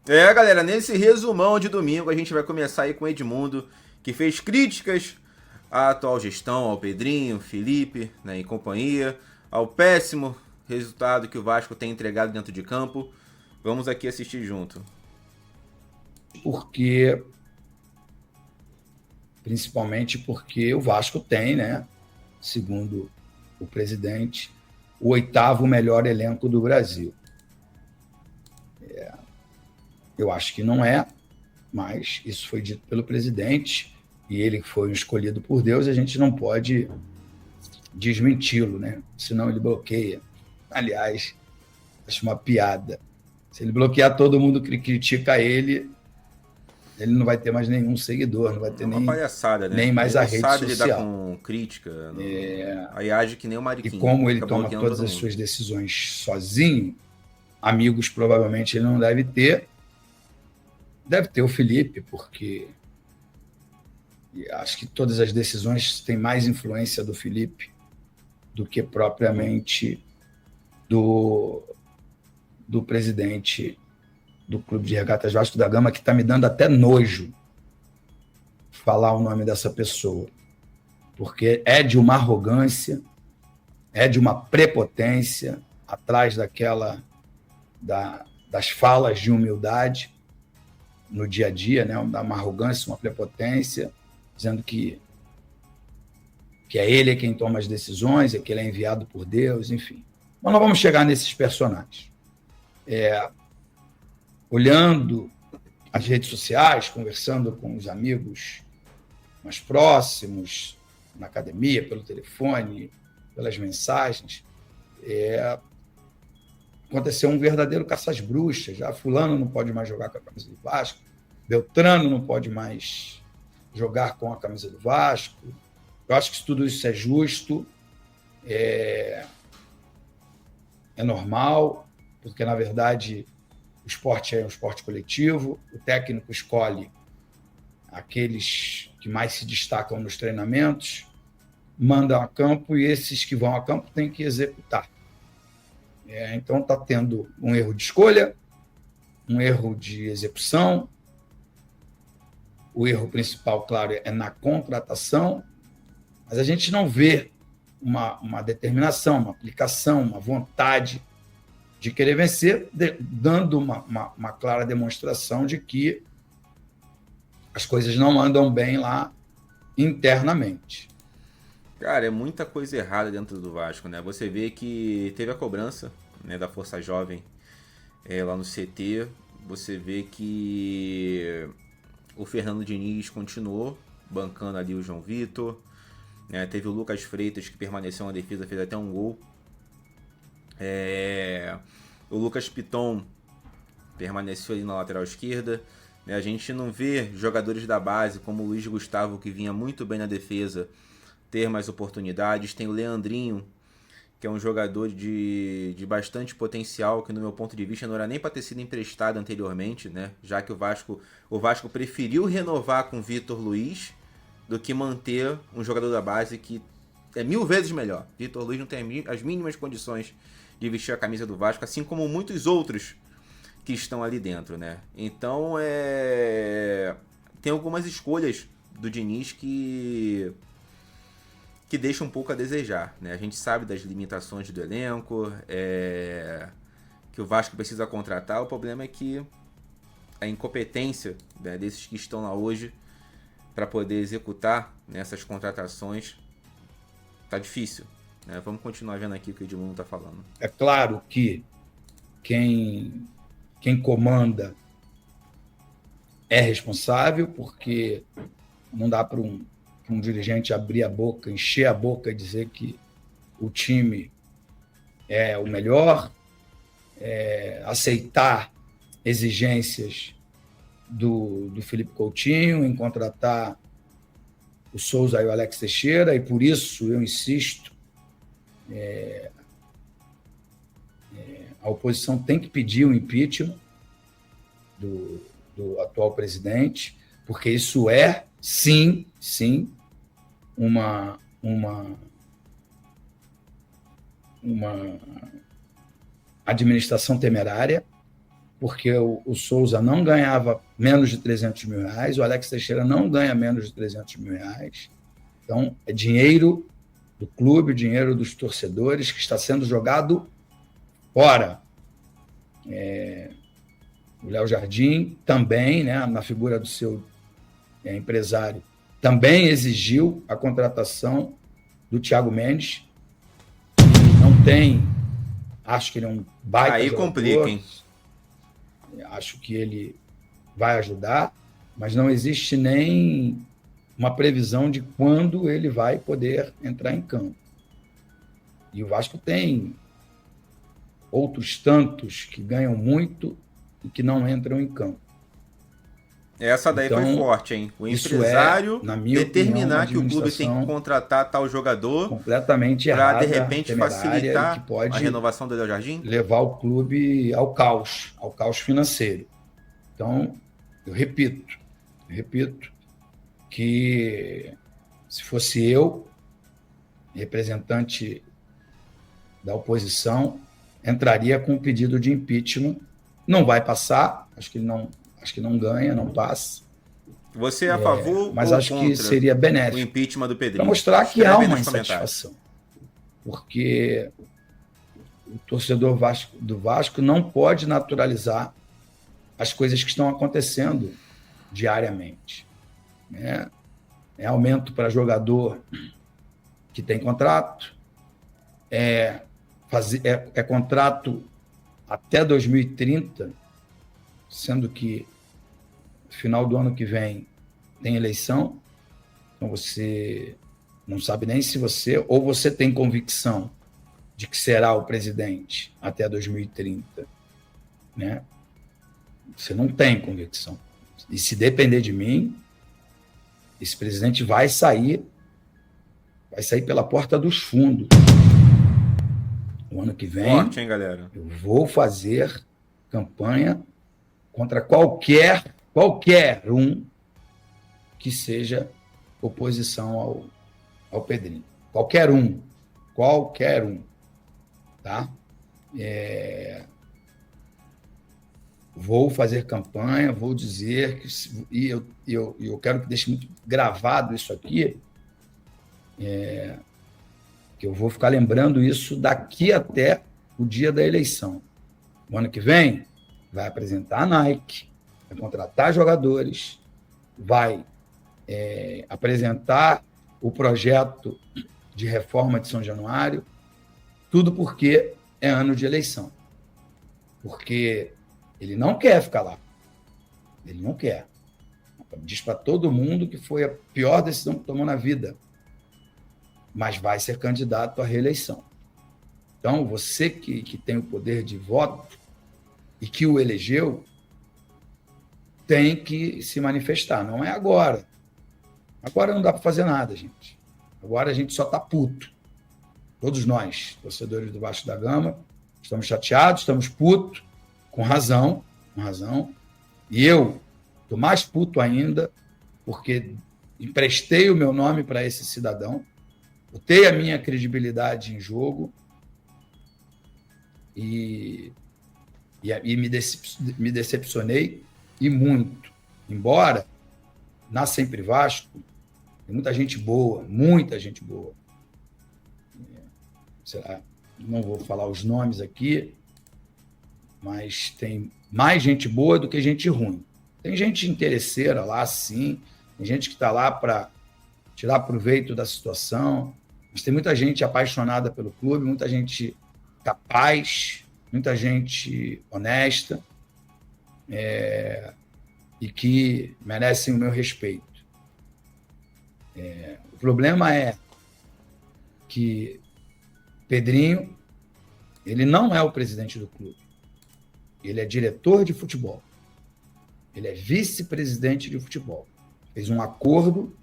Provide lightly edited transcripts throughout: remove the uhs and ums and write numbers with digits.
Galera, nesse resumão de domingo a gente vai começar aí com o Edmundo, que fez críticas à atual gestão, ao Pedrinho, Felipe, né, e companhia, ao péssimo resultado que o Vasco tem entregado dentro de campo. Vamos aqui assistir junto. Porque, principalmente porque o Vasco tem, né, segundo o presidente, o oitavo melhor elenco do Brasil. Eu acho que não é, mas isso foi dito pelo presidente e ele foi escolhido por Deus, a gente não pode desmenti-lo, né? Senão ele bloqueia. Aliás, acho uma piada. Se ele bloquear todo mundo que critica ele não vai ter mais nenhum seguidor, não vai ter É uma palhaçada, né? nem mais Ele a não rede sabe lidar social. com crítica. Aí age que nem o E Mariquinha, como ele fica toma bloqueando todas todo as mundo. suas decisões sozinho, amigos provavelmente ele não deve ter. Deve ter o Felipe, porque acho que todas as decisões têm mais influência do Felipe do que propriamente do, do presidente do Clube de Regatas Vasco da Gama, que está me dando até nojo falar o nome dessa pessoa, porque é de uma arrogância, é de uma prepotência atrás das falas de humildade no dia a dia, né? Uma arrogância, uma prepotência, dizendo que é ele quem toma as decisões, é que ele é enviado por Deus, enfim. Mas não vamos chegar nesses personagens. Olhando as redes sociais, conversando com os amigos mais próximos, na academia, pelo telefone, pelas mensagens, aconteceu um verdadeiro caça às bruxas. Já fulano não pode mais jogar com a camisa do Vasco, Beltrano não pode mais jogar com a camisa do Vasco. Eu acho que tudo isso é justo, é normal, porque, na verdade, o esporte é um esporte coletivo, o técnico escolhe aqueles que mais se destacam nos treinamentos, mandam a campo e esses que vão a campo têm que executar. Então está tendo um erro de escolha, um erro de execução. O erro principal, claro, é na contratação, mas a gente não vê uma determinação, uma aplicação, uma vontade de querer vencer, dando uma clara demonstração de que as coisas não andam bem lá internamente. Cara, é muita coisa errada dentro do Vasco, né? Você vê que teve a cobrança, né, da Força Jovem lá no CT. Você vê que o Fernando Diniz continuou bancando ali o João Vitor. Né? Teve o Lucas Freitas, que permaneceu na defesa, fez até um gol. O Lucas Piton permaneceu ali na lateral esquerda. A gente não vê jogadores da base como o Luiz Gustavo, que vinha muito bem na defesa, ter mais oportunidades. Tem o Leandrinho, que é um jogador de bastante potencial, que no meu ponto de vista não era nem para ter sido emprestado anteriormente, né? Já que o Vasco preferiu renovar com o Vitor Luiz do que manter um jogador da base que é 1000 vezes melhor. Vitor Luiz não tem as mínimas condições de vestir a camisa do Vasco, assim como muitos outros que estão ali dentro, né? Então, tem algumas escolhas do Diniz que deixa um pouco a desejar, né? A gente sabe das limitações do elenco, que o Vasco precisa contratar. O problema é que a incompetência, né, desses que estão lá hoje para poder executar nessas contratações tá difícil, né? Vamos continuar vendo aqui o que o Edmundo tá falando. É claro que quem comanda é responsável, porque não dá para um dirigente abrir a boca, encher a boca e dizer que o time é o melhor, aceitar exigências do Felipe Coutinho em contratar o Souza e o Alex Teixeira, e por isso eu insisto, a oposição tem que pedir o impeachment do atual presidente, porque isso é, sim, uma administração temerária, porque o Souza não ganhava menos de 300 mil reais, o Alex Teixeira não ganha menos de 300 mil reais. Então, é dinheiro do clube, dinheiro dos torcedores que está sendo jogado fora. O Léo Jardim também, né, na figura do seu empresário, também exigiu a contratação do Thiago Mendes, que não tem, acho que ele é um baita Aí jogador, complica, hein? acho que ele vai ajudar, mas não existe nem uma previsão de quando ele vai poder entrar em campo. E o Vasco tem outros tantos que ganham muito e que não entram em campo. Essa daí Então, foi forte, hein? O isso empresário na minha determinar opinião, que o clube tem que contratar tal jogador completamente para, errada, de repente, facilitar que pode a renovação do Léo Jardim? levar o clube ao caos financeiro. Então, eu repito que se fosse eu, representante da oposição, entraria com um pedido de impeachment. Não vai passar, acho que não ganha, não passa. Você é a favor mas ou acho contra que seria o benéfico impeachment do Pedrinho? para mostrar que Escreve há aí uma nos comentários. insatisfação. Porque o torcedor do Vasco não pode naturalizar as coisas que estão acontecendo diariamente. Né? É aumento para jogador que tem contrato, é contrato até 2030, sendo que no final do ano que vem tem eleição, então você não sabe nem se você, ou você tem convicção de que será o presidente até 2030, né? Você não tem convicção. E se depender de mim, esse presidente vai sair pela porta dos fundos. O ano que vem, forte, hein, galera? Eu vou fazer campanha contra qualquer um que seja oposição ao Pedrinho. Qualquer um. Tá? Vou fazer campanha, vou dizer que, e eu quero que deixe muito gravado isso aqui, que eu vou ficar lembrando isso daqui até o dia da eleição. O ano que vem vai apresentar a Nike, vai contratar jogadores, vai apresentar o projeto de reforma de São Januário, tudo porque é ano de eleição. Porque ele não quer ficar lá. Ele não quer. Diz para todo mundo que foi a pior decisão que tomou na vida. Mas vai ser candidato à reeleição. Então, você que tem o poder de voto e que o elegeu, tem que se manifestar. Não é agora. Agora não dá para fazer nada, gente. Agora a gente só está puto. Todos nós, torcedores do Vasco da Gama, estamos chateados, estamos putos, com razão. E eu estou mais puto ainda, porque emprestei o meu nome para esse cidadão, botei a minha credibilidade em jogo e me decepcionei e muito. Embora na Sempre Vasco tem muita gente boa. Sei lá, não vou falar os nomes aqui, mas tem mais gente boa do que gente ruim. Tem gente interesseira lá, sim, tem gente que está lá para tirar proveito da situação, mas tem muita gente apaixonada pelo clube, muita gente capaz, muita gente honesta, e que merecem o meu respeito. O problema é que Pedrinho, ele não é o presidente do clube. Ele é diretor de futebol. Ele é vice-presidente de futebol. Fez um acordo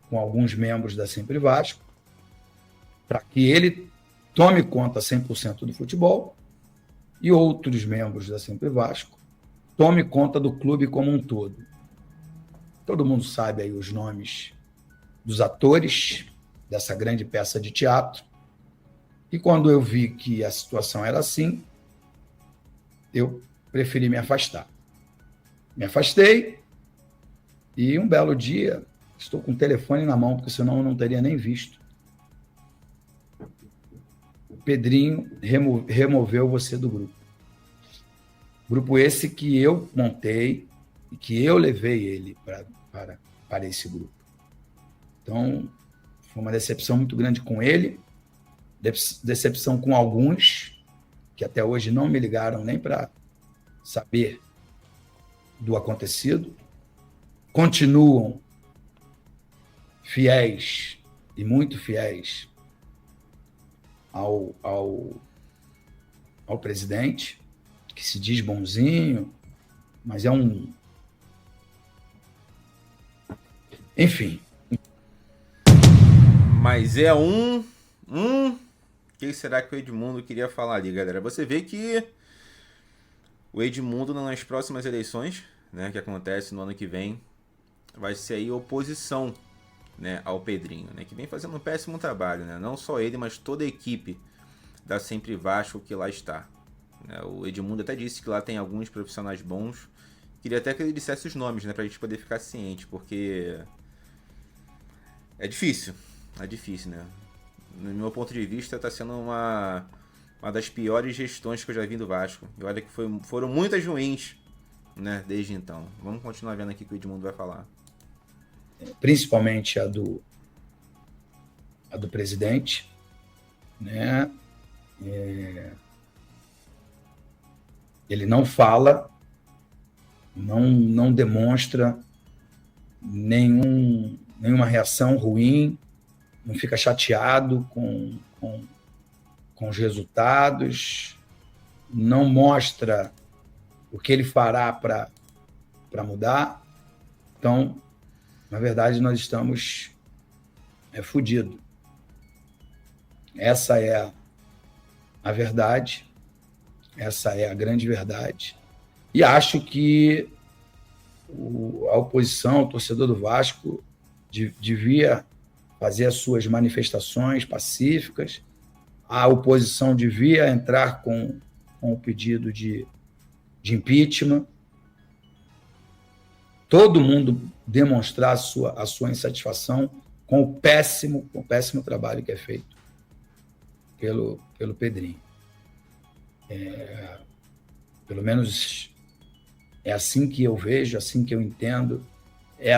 com alguns membros da Sempre Vasco para que ele tome conta 100% do futebol e outros membros da Sempre Vasco tome conta do clube como um todo. Todo mundo sabe aí os nomes dos atores dessa grande peça de teatro. E quando eu vi que a situação era assim, eu preferi me afastar. Me afastei e um belo dia estou com o telefone na mão, porque senão eu não teria nem visto. O Pedrinho removeu você do grupo. Grupo esse que eu montei e que eu levei ele para esse grupo. Então, foi uma decepção muito grande com ele, decepção com alguns, que até hoje não me ligaram nem para saber do acontecido, continuam fiéis e muito fiéis ao presidente, que se diz bonzinho, mas é um... Enfim. Mas é um... O que será que o Edmundo queria falar ali, galera? Você vê que o Edmundo, nas próximas eleições, né, que acontece no ano que vem, vai ser aí oposição, né, ao Pedrinho, né, que vem fazendo um péssimo trabalho, né? Não só ele, mas toda a equipe da Sempre Vasco que lá está. O Edmundo até disse que lá tem alguns profissionais bons. Queria até que ele dissesse os nomes, né, pra gente poder ficar ciente, porque é difícil, né? No meu ponto de vista, tá sendo uma das piores gestões que eu já vi do Vasco. E olha que foram muitas ruins, né, desde então. Vamos continuar vendo aqui o que o Edmundo vai falar. Principalmente a do presidente, né? Ele não fala, não demonstra nenhuma reação ruim, não fica chateado com os resultados, não mostra o que ele fará para mudar. Então, na verdade, nós estamos fodidos. Essa é a verdade, essa é a grande verdade. E acho que a oposição, o torcedor do Vasco, devia fazer as suas manifestações pacíficas, a oposição devia entrar com o pedido de impeachment, todo mundo demonstrar a sua insatisfação com o péssimo trabalho que é feito pelo Pedrinho. Pelo menos é assim que eu vejo, assim que eu entendo, é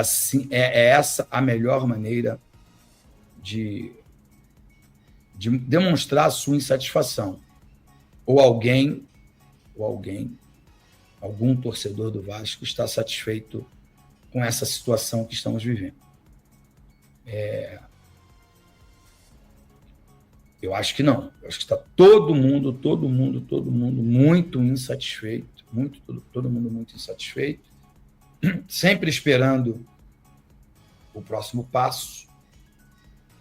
essa a melhor maneira de demonstrar a sua insatisfação. Ou algum torcedor do Vasco está satisfeito com essa situação que estamos vivendo. Eu acho que não. Eu acho que está todo mundo muito insatisfeito, todo mundo muito insatisfeito, sempre esperando o próximo passo,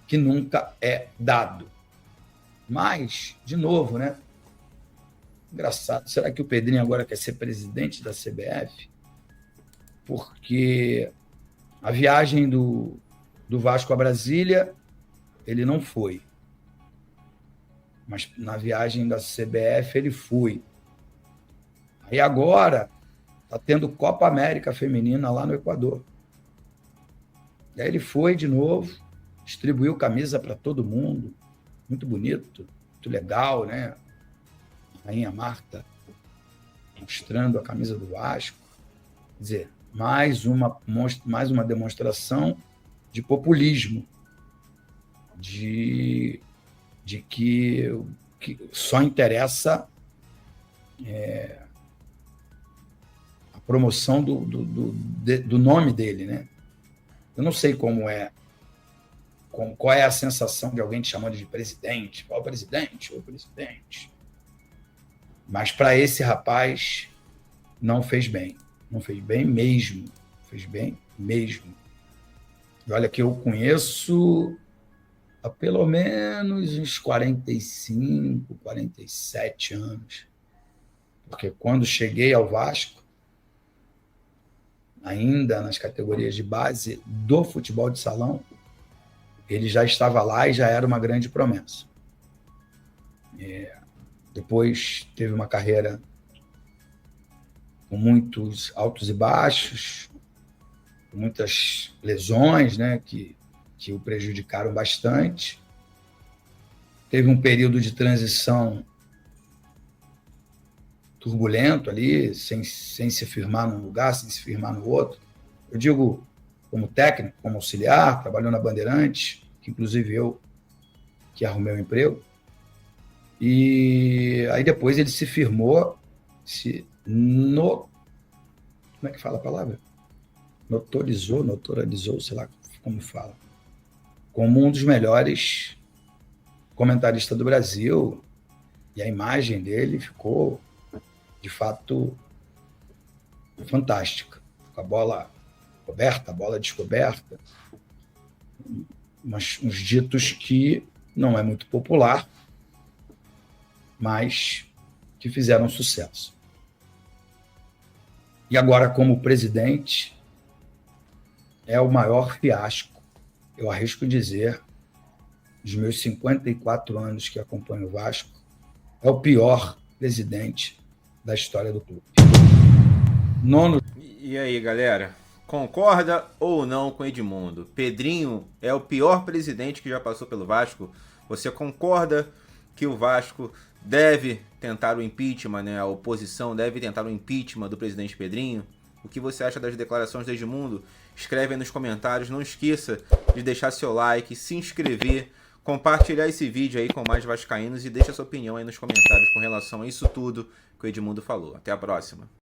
que nunca é dado. Mas, de novo, né? Engraçado. Será que o Pedrinho agora quer ser presidente da CBF? Porque a viagem do Vasco a Brasília, ele não foi. Mas na viagem da CBF ele foi. Aí agora está tendo Copa América Feminina lá no Equador. E aí ele foi de novo, distribuiu camisa para todo mundo, muito bonito, muito legal, né? A Rainha Marta mostrando a camisa do Vasco. Quer dizer, mais uma demonstração de populismo, de que só interessa a promoção do nome dele, né? Eu não sei qual é a sensação de alguém te chamando de presidente. Qual presidente? O presidente. Mas para esse rapaz não fez bem. Não fez bem mesmo. Fez bem mesmo. E olha que eu conheço há pelo menos uns 45, 47 anos. Porque quando cheguei ao Vasco, ainda nas categorias de base do futebol de salão, ele já estava lá e já era uma grande promessa. Depois teve uma carreira com muitos altos e baixos, muitas lesões, né, que o prejudicaram bastante. Teve um período de transição turbulento ali, sem se firmar num lugar, sem se firmar no outro. Eu digo como técnico, como auxiliar, trabalhou na Bandeirantes, que inclusive eu que arrumei o emprego. E aí depois ele se firmou, como é que fala a palavra? Notorizou, sei lá como fala, como um dos melhores comentaristas do Brasil, e a imagem dele ficou, de fato, fantástica. Com a bola coberta, a bola descoberta, uns ditos que não é muito popular, mas que fizeram sucesso. E agora, como presidente, é o maior fiasco, eu arrisco dizer, dos meus 54 anos que acompanho o Vasco, é o pior presidente da história do clube. E aí, galera? Concorda ou não com Edmundo? Pedrinho é o pior presidente que já passou pelo Vasco? Você concorda que o Vasco deve tentar o impeachment, né? A oposição deve tentar o impeachment do presidente Pedrinho? O que você acha das declarações do Edmundo? Escreve aí nos comentários. Não esqueça de deixar seu like, se inscrever, compartilhar esse vídeo aí com mais vascaínos e deixa sua opinião aí nos comentários com relação a isso tudo que o Edmundo falou. Até a próxima.